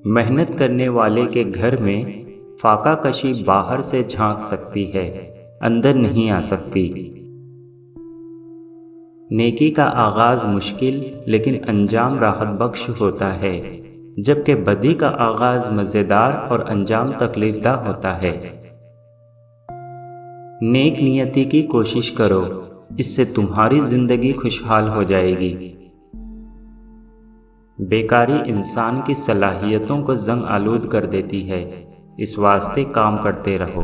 محنت کرنے والے کے گھر میں فاقہ کشی باہر سے جھانک سکتی ہے، اندر نہیں آ سکتی۔ نیکی کا آغاز مشکل لیکن انجام راحت بخش ہوتا ہے، جبکہ بدی کا آغاز مزیدار اور انجام تکلیف دہ ہوتا ہے۔ نیک نیتی کی کوشش کرو، اس سے تمہاری زندگی خوشحال ہو جائے گی۔ بیکاری انسان کی صلاحیتوں کو زنگ آلود کر دیتی ہے، اس واسطے کام کرتے رہو۔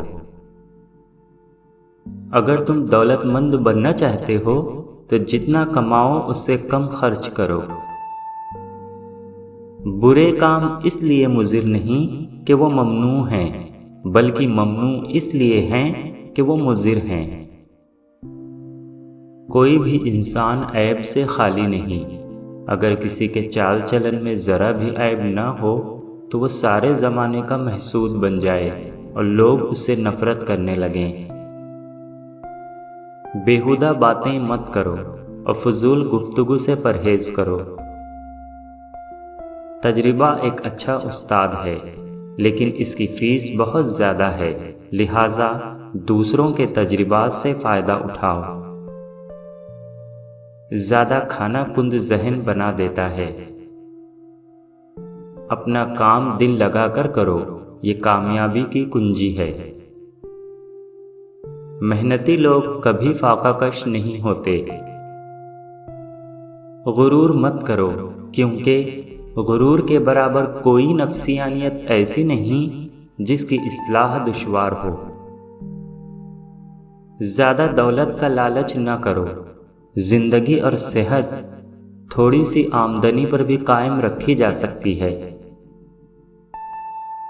اگر تم دولت مند بننا چاہتے ہو تو جتنا کماؤ اس سے کم خرچ کرو۔ برے کام اس لیے مضر نہیں کہ وہ ممنوع ہیں، بلکہ ممنوع اس لیے ہیں کہ وہ مضر ہیں۔ کوئی بھی انسان عیب سے خالی نہیں۔ اگر کسی کے چال چلن میں ذرا بھی عیب نہ ہو تو وہ سارے زمانے کا محسود بن جائے اور لوگ اس سے نفرت کرنے لگیں۔ بیہودہ باتیں مت کرو اور فضول گفتگو سے پرہیز کرو۔ تجربہ ایک اچھا استاد ہے، لیکن اس کی فیس بہت زیادہ ہے، لہٰذا دوسروں کے تجربات سے فائدہ اٹھاؤ۔ زیادہ کھانا کند ذہن بنا دیتا ہے۔ اپنا کام دل لگا کر کرو، یہ کامیابی کی کنجی ہے۔ محنتی لوگ کبھی فاقہ کش نہیں ہوتے۔ غرور مت کرو، کیونکہ غرور کے برابر کوئی نفسیانیت ایسی نہیں جس کی اصلاح دشوار ہو۔ زیادہ دولت کا لالچ نہ کرو۔ زندگی اور صحت تھوڑی سی آمدنی پر بھی قائم رکھی جا سکتی ہے۔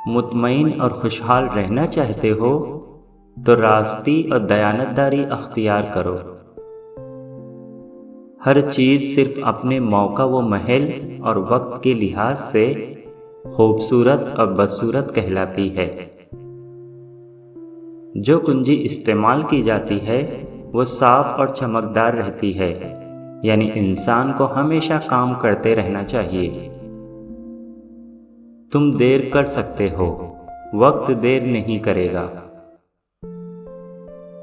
مطمئن اور خوشحال رہنا چاہتے ہو تو راستی اور دیانتداری اختیار کرو۔ ہر چیز صرف اپنے موقع و محل اور وقت کے لحاظ سے خوبصورت اور بدصورت کہلاتی ہے۔ جو کنجی استعمال کی جاتی ہے وہ صاف اور چمکدار رہتی ہے، یعنی انسان کو ہمیشہ کام کرتے رہنا چاہیے۔ تم دیر کر سکتے ہو، وقت دیر نہیں کرے گا۔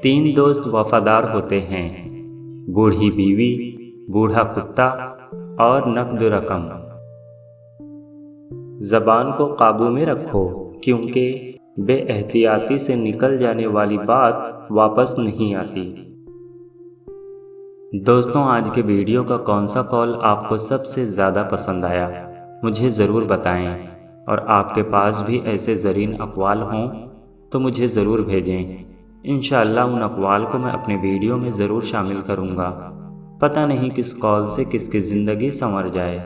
3 دوست وفادار ہوتے ہیں: بوڑھی بیوی، بوڑھا کتا اور نقد رقم۔ زبان کو قابو میں رکھو، کیونکہ بے احتیاطی سے نکل جانے والی بات واپس نہیں آتی۔ دوستوں، آج کے ویڈیو کا کون سا قول آپ کو سب سے زیادہ پسند آیا مجھے ضرور بتائیں، اور آپ کے پاس بھی ایسے زرین اقوال ہوں تو مجھے ضرور بھیجیں۔ انشاءاللہ ان اقوال کو میں اپنے ویڈیو میں ضرور شامل کروں گا۔ پتہ نہیں کس قول سے کس کی زندگی سنور جائے۔